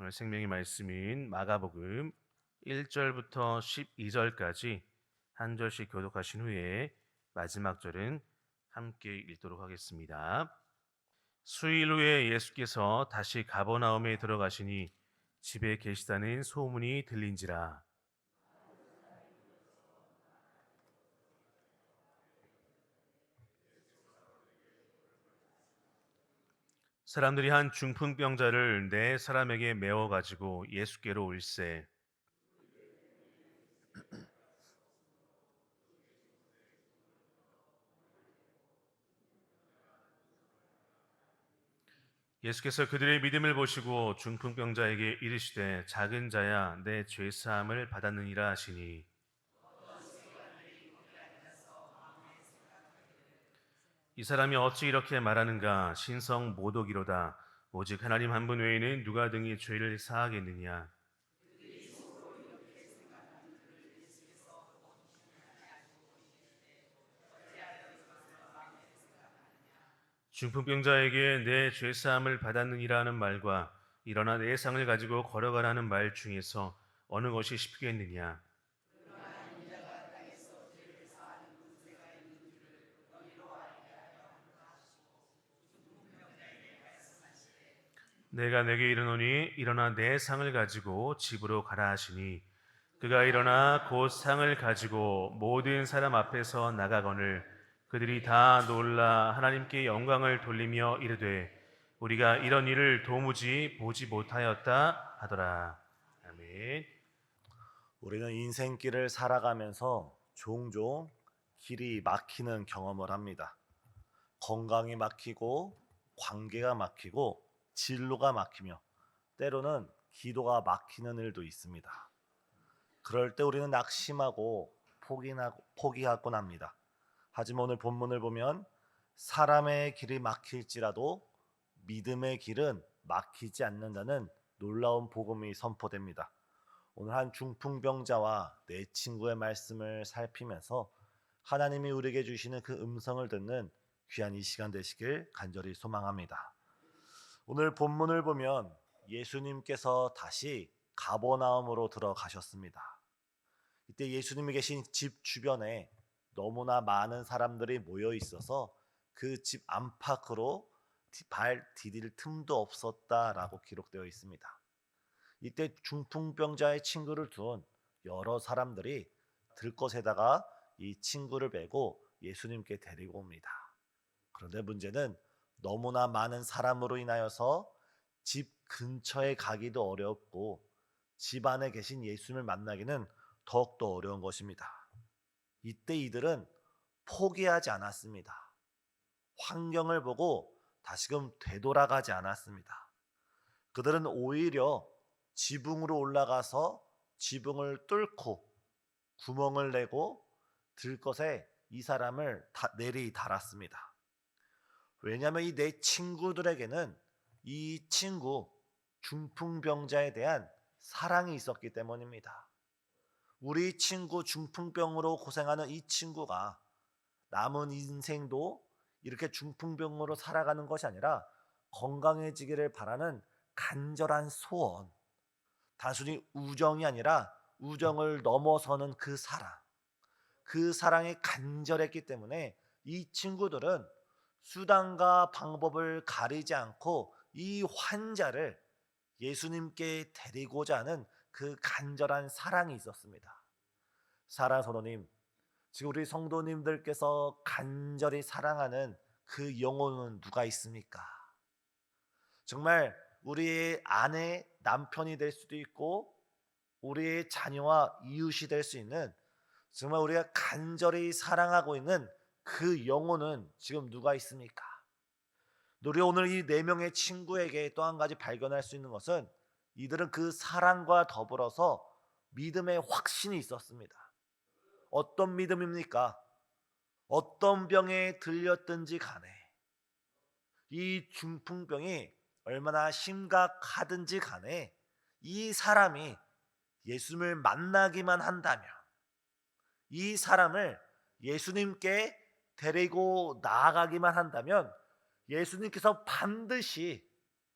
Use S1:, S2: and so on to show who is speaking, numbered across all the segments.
S1: 오늘 생명의 말씀인 마가복음 1절부터 12절까지 한 절씩 교독하신 후에 마지막 절은 함께 읽도록 하겠습니다. 수일 후에 예수께서 다시 가버나움에 들어가시니 집에 계시다는 소문이 들린지라. 사람들이 한 중풍병자를 네 사람에게 메워 가지고 예수께로 올세. 예수께서 그들의 믿음을 보시고 중풍병자에게 이르시되 작은 자야 내 죄 사함을 받았느니라 하시니, 이 사람이 어찌 이렇게 말하는가? 신성 모독이로다. 오직 하나님 한 분 외에는 누가 등이 죄를 사하겠느냐? 중풍병자에게 내 죄 사함을 받았느니라는 말과 일어나 내 상을 가지고 걸어가라는 말 중에서 어느 것이 쉽겠느냐? 내가 내게 이르노니 일어나 내 상을 가지고 집으로 가라 하시니, 그가 일어나 곧 상을 가지고 모든 사람 앞에서 나가거늘 그들이 다 놀라 하나님께 영광을 돌리며 이르되 우리가 이런 일을 도무지 보지 못하였다 하더라. 아멘.
S2: 우리는 인생길을 살아가면서 종종 길이 막히는 경험을 합니다. 건강이 막히고 관계가 막히고 진로가 막히며 때로는 기도가 막히는 일도 있습니다. 그럴 때 우리는 낙심하고 포기하곤 합니다. 하지만 오늘 본문을 보면 사람의 길이 막힐지라도 믿음의 길은 막히지 않는다는 놀라운 복음이 선포됩니다. 오늘 한 중풍병자와 내 친구의 말씀을 살피면서 하나님이 우리에게 주시는 그 음성을 듣는 귀한 이 시간 되시길 간절히 소망합니다. 오늘 본문을 보면 예수님께서 다시 가버나움으로 들어가셨습니다. 이때 예수님이 계신 집 주변에 너무나 많은 사람들이 모여 있어서 그 집 안팎으로 발 디딜 틈도 없었다라고 기록되어 있습니다. 이때 중풍병자의 친구를 둔 여러 사람들이 들것에다가 이 친구를 메고 예수님께 데리고 옵니다. 그런데 문제는 너무나 많은 사람으로 인하여서 집 근처에 가기도 어렵고 집 안에 계신 예수님을 만나기는 더욱더 어려운 것입니다. 이때 이들은 포기하지 않았습니다. 환경을 보고 다시금 되돌아가지 않았습니다. 그들은 오히려 지붕으로 올라가서 지붕을 뚫고 구멍을 내고 들것에 이 사람을 내리 달았습니다. 왜냐하면 이 내 친구들에게는 이 친구 중풍병자에 대한 사랑이 있었기 때문입니다. 우리 친구 중풍병으로 고생하는 이 친구가 남은 인생도 이렇게 중풍병으로 살아가는 것이 아니라 건강해지기를 바라는 간절한 소원, 단순히 우정이 아니라 우정을 넘어서는 그 사랑, 그 사랑이 간절했기 때문에 이 친구들은 수단과 방법을 가리지 않고 이 환자를 예수님께 데리고자 하는 그 간절한 사랑이 있었습니다. 사랑하는 성도님, 지금 우리 성도님들께서 간절히 사랑하는 그 영혼은 누가 있습니까? 정말 우리의 아내, 남편이 될 수도 있고 우리의 자녀와 이웃이 될 수 있는 정말 우리가 간절히 사랑하고 있는 그 영혼은 지금 누가 있습니까? 우리 오늘 이 네 명의 친구에게 또 한 가지 발견할 수 있는 것은 이들은 그 사랑과 더불어서 믿음의 확신이 있었습니다. 어떤 믿음입니까? 어떤 병에 들렸든지 간에 이 중풍병이 얼마나 심각하든지 간에 이 사람이 예수님을 만나기만 한다면, 이 사람을 예수님께 데리고 나아가기만 한다면 예수님께서 반드시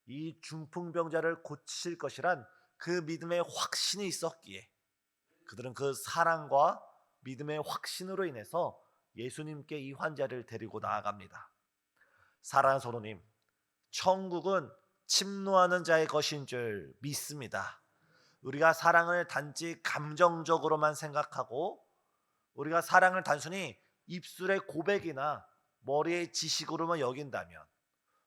S2: 이 중풍병자를 고치실 것이란 그 믿음의 확신이 있었기에 그들은 그 사랑과 믿음의 확신으로 인해서 예수님께 이 환자를 데리고 나아갑니다. 사랑하는 성도님, 천국은 침노하는 자의 것인 줄 믿습니다. 우리가 사랑을 단지 감정적으로만 생각하고 우리가 사랑을 단순히 입술의 고백이나 머리의 지식으로만 여긴다면,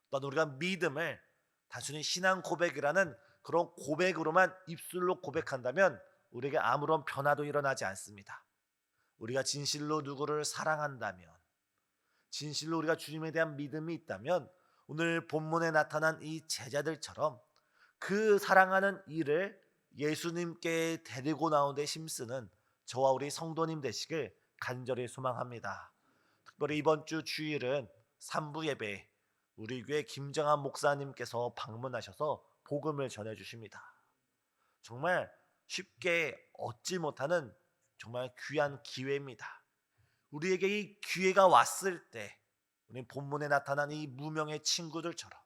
S2: 또는 우리가 믿음을 단순히 신앙 고백이라는 그런 고백으로만 입술로 고백한다면 우리에게 아무런 변화도 일어나지 않습니다. 우리가 진실로 누구를 사랑한다면, 진실로 우리가 주님에 대한 믿음이 있다면 오늘 본문에 나타난 이 제자들처럼 그 사랑하는 이를 예수님께 데리고 나오는 데 힘쓰는 저와 우리 성도님 되시길 간절히 소망합니다. 특별히 이번 주 주일은 3부 예배 우리 교회 김정한 목사님께서 방문하셔서 복음을 전해 주십니다. 정말 쉽게 얻지 못하는 정말 귀한 기회입니다. 우리에게 이 기회가 왔을 때 우리 본문에 나타난 이 무명의 친구들처럼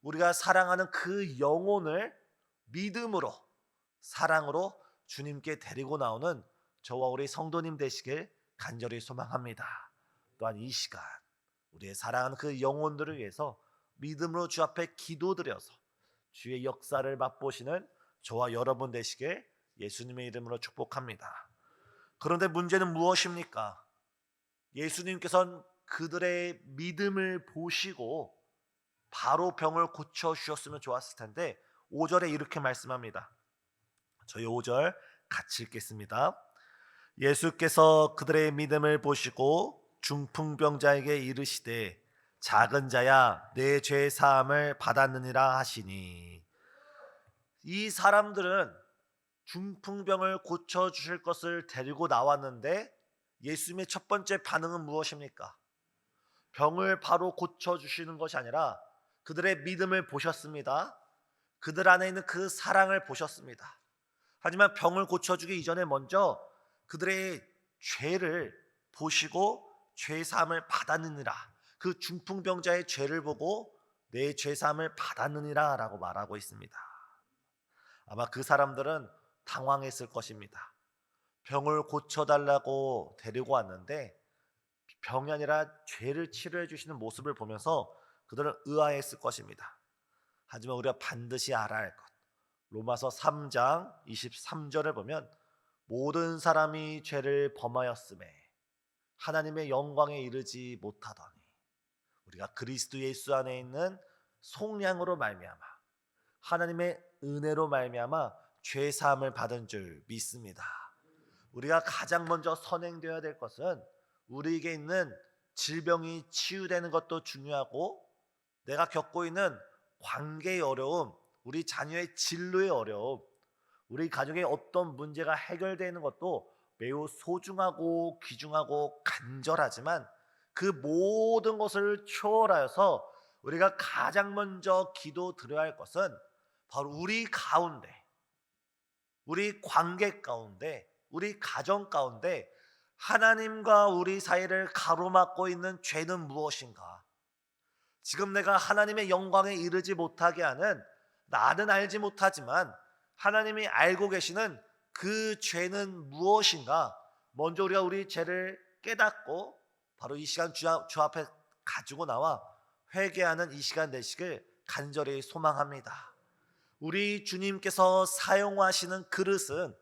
S2: 우리가 사랑하는 그 영혼을 믿음으로 사랑으로 주님께 데리고 나오는 저와 우리 성도님 되시길 간절히 소망합니다. 또한 이 시간 우리의 사랑하는 그 영혼들을 위해서 믿음으로 주 앞에 기도드려서 주의 역사를 맛보시는 저와 여러분 되시길 예수님의 이름으로 축복합니다. 그런데 문제는 무엇입니까? 예수님께서는 그들의 믿음을 보시고 바로 병을 고쳐주셨으면 좋았을 텐데 5절에 이렇게 말씀합니다. 저희 5절 같이 읽겠습니다. 예수께서 그들의 믿음을 보시고 중풍병자에게 이르시되 작은 자야 내 죄 사함을 받았느니라 하시니, 이 사람들은 중풍병을 고쳐주실 것을 데리고 나왔는데 예수님의 첫 번째 반응은 무엇입니까? 병을 바로 고쳐주시는 것이 아니라 그들의 믿음을 보셨습니다. 그들 안에 있는 그 사랑을 보셨습니다. 하지만 병을 고쳐주기 이전에 먼저 그들의 죄를 보시고 죄사함을 받았느니라, 그 중풍병자의 죄를 보고 내 죄사함을 받았느니라 라고 말하고 있습니다. 아마 그 사람들은 당황했을 것입니다. 병을 고쳐달라고 데리고 왔는데 병이 아니라 죄를 치료해 주시는 모습을 보면서 그들은 의아했을 것입니다. 하지만 우리가 반드시 알아야 할 것, 로마서 3장 23절을 보면 모든 사람이 죄를 범하였음에 하나님의 영광에 이르지 못하더니 우리가 그리스도 예수 안에 있는 속량으로 말미암아 하나님의 은혜로 말미암아 죄 사함을 받은 줄 믿습니다. 우리가 가장 먼저 선행되어야 될 것은 우리에게 있는 질병이 치유되는 것도 중요하고, 내가 겪고 있는 관계의 어려움, 우리 자녀의 진로의 어려움, 우리 가정의 어떤 문제가 해결되는 것도 매우 소중하고 귀중하고 간절하지만 그 모든 것을 초월하여서 우리가 가장 먼저 기도드려야 할 것은 바로 우리 가운데, 우리 관계 가운데, 우리 가정 가운데 하나님과 우리 사이를 가로막고 있는 죄는 무엇인가? 지금 내가 하나님의 영광에 이르지 못하게 하는, 나는 알지 못하지만 하나님이 알고 계시는 그 죄는 무엇인가? 먼저 우리가 우리 죄를 깨닫고 바로 이 시간 주 앞에 가지고 나와 회개하는 이 시간 되시길 간절히 소망합니다. 우리 주님께서 사용하시는 그릇은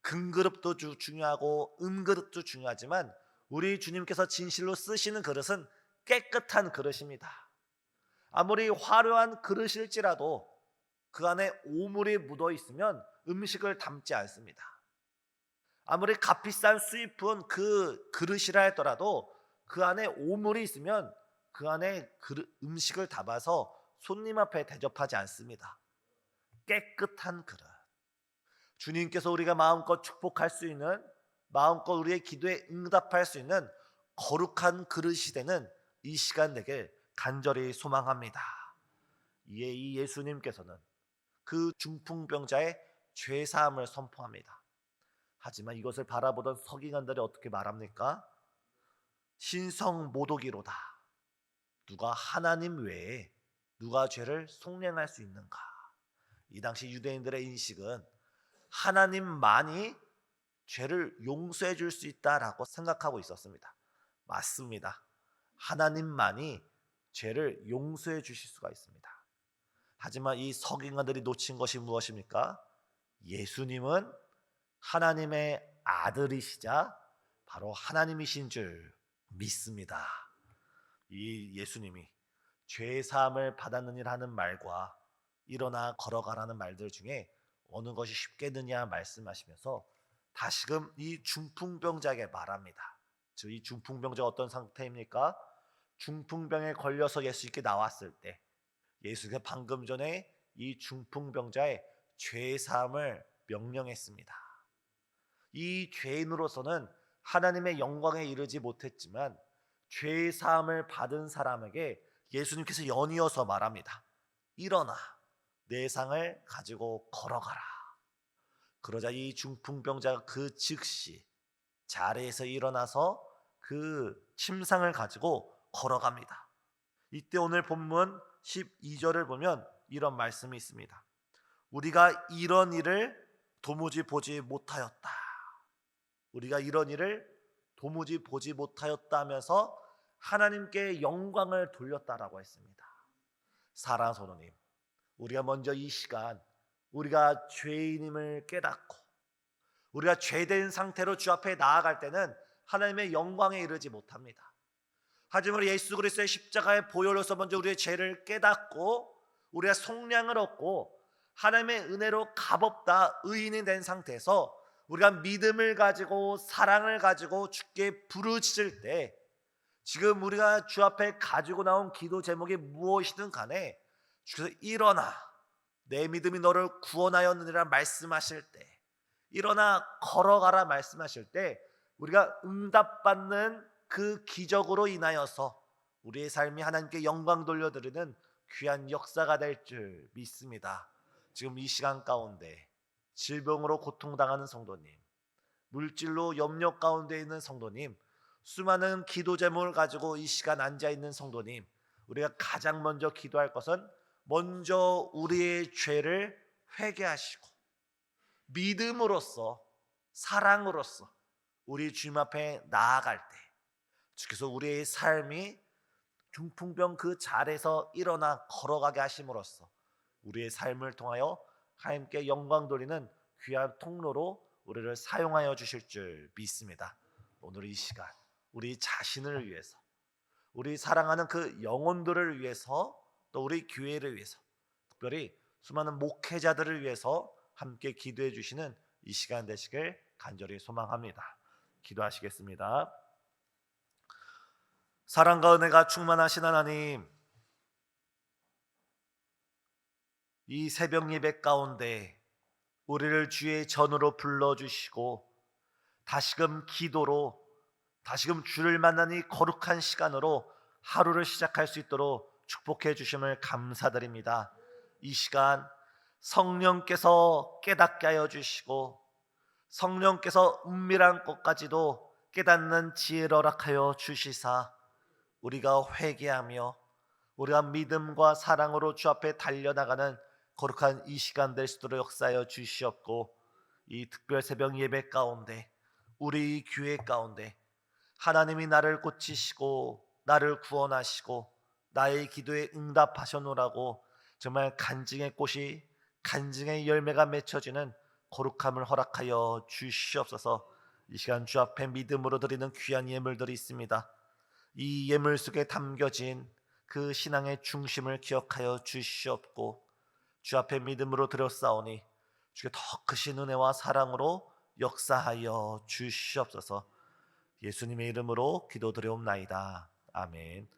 S2: 금그릇도 중요하고 은그릇도 중요하지만 우리 주님께서 진실로 쓰시는 그릇은 깨끗한 그릇입니다. 아무리 화려한 그릇일지라도 그 안에 오물이 묻어 있으면 음식을 담지 않습니다. 아무리 값비싼 수입은 그 그릇이라 할지라도 그 안에 오물이 있으면 그 안에 음식을 담아서 손님 앞에 대접하지 않습니다. 깨끗한 그릇, 주님께서 우리가 마음껏 축복할 수 있는, 마음껏 우리의 기도에 응답할 수 있는 거룩한 그릇이 되는 이 시간 되길 간절히 소망합니다. 이에 이 예수님께서는 그 중풍병자의 죄사함을 선포합니다. 하지만 이것을 바라보던 서기관들이 어떻게 말합니까? 신성모독이로다. 누가 하나님 외에 누가 죄를 속량할 수 있는가? 이 당시 유대인들의 인식은 하나님만이 죄를 용서해 줄 수 있다라고 생각하고 있었습니다. 맞습니다. 하나님만이 죄를 용서해 주실 수가 있습니다. 하지만 이 서기관들이 놓친 것이 무엇입니까? 예수님은 하나님의 아들이시자 바로 하나님이신 줄 믿습니다. 이 예수님이 죄 사함을 받았느니라는 말과 일어나 걸어가라는 말들 중에 어느 것이 쉽겠느냐 말씀하시면서 다시금 이 중풍병자에게 말합니다. 즉 이 중풍병자가 어떤 상태입니까? 중풍병에 걸려서 예수님께 나왔을 때 예수께서 방금 전에 이 중풍병자의 죄 사함을 명령했습니다. 이 죄인으로서는 하나님의 영광에 이르지 못했지만 죄 사함을 받은 사람에게 예수님께서 연이어서 말합니다. 일어나 내 상을 가지고 걸어가라. 그러자 이 중풍병자가 그 즉시 자리에서 일어나서 그 침상을 가지고 걸어갑니다. 이때 오늘 본문 12절을 보면 이런 말씀이 있습니다. 우리가 이런 일을 도무지 보지 못하였다. 우리가 이런 일을 도무지 보지 못하였다 하면서 하나님께 영광을 돌렸다라고 했습니다. 사랑하는 성도님, 우리가 먼저 이 시간 우리가 죄인임을 깨닫고 우리가 죄된 상태로 주 앞에 나아갈 때는 하나님의 영광에 이르지 못합니다. 하지만 예수 그리스도의 십자가의 보혈로서 먼저 우리의 죄를 깨닫고 우리가 속량을 얻고 하나님의 은혜로 값없다 의인이 된 상태에서 우리가 믿음을 가지고 사랑을 가지고 주께 부르짖을 때 지금 우리가 주 앞에 가지고 나온 기도 제목이 무엇이든 간에 주께서 일어나 내 믿음이 너를 구원하였느니라 말씀하실 때 일어나 걸어가라 말씀하실 때 우리가 응답받는 그 기적으로 인하여서 우리의 삶이 하나님께 영광 돌려드리는 귀한 역사가 될 줄 믿습니다. 지금 이 시간 가운데 질병으로 고통당하는 성도님, 물질로 염려 가운데 있는 성도님, 수많은 기도 제목을 가지고 이 시간 앉아있는 성도님, 우리가 가장 먼저 기도할 것은 먼저 우리의 죄를 회개하시고 믿음으로써 사랑으로써 우리 주님 앞에 나아갈 때 주께서 우리의 삶이 중풍병 그 자리에서 일어나 걸어가게 하심으로써 우리의 삶을 통하여 하나님께 영광 돌리는 귀한 통로로 우리를 사용하여 주실 줄 믿습니다. 오늘 이 시간 우리 자신을 위해서 우리 사랑하는 그 영혼들을 위해서 또 우리 교회를 위해서 특별히 수많은 목회자들을 위해서 함께 기도해 주시는 이 시간 되시길 간절히 소망합니다. 기도하시겠습니다. 사랑과 은혜가 충만하신 하나님, 이 새벽 예배 가운데 우리를 주의 전으로 불러주시고 다시금 기도로 다시금 주를 만나니 거룩한 시간으로 하루를 시작할 수 있도록 축복해 주심을 감사드립니다. 이 시간 성령께서 깨닫게 하여 주시고 성령께서 은밀한 것까지도 깨닫는 지혜를 허락하여 주시사 우리가 회개하며 우리가 믿음과 사랑으로 주 앞에 달려나가는 거룩한 이 시간 될 수 있도록 역사하여 주시옵고 이 특별 새벽 예배 가운데 우리 교회 가운데 하나님이 나를 고치시고 나를 구원하시고 나의 기도에 응답하셨노라고 정말 간증의 꽃이 간증의 열매가 맺혀지는 거룩함을 허락하여 주시옵소서. 이 시간 주 앞에 믿음으로 드리는 귀한 예물들이 있습니다. 이 예물 속에 담겨진 그 신앙의 중심을 기억하여 주시옵고 주 앞에 믿음으로 드렸사오니 주께 더 크신 은혜와 사랑으로 역사하여 주시옵소서. 예수님의 이름으로 기도드려옵나이다. 아멘.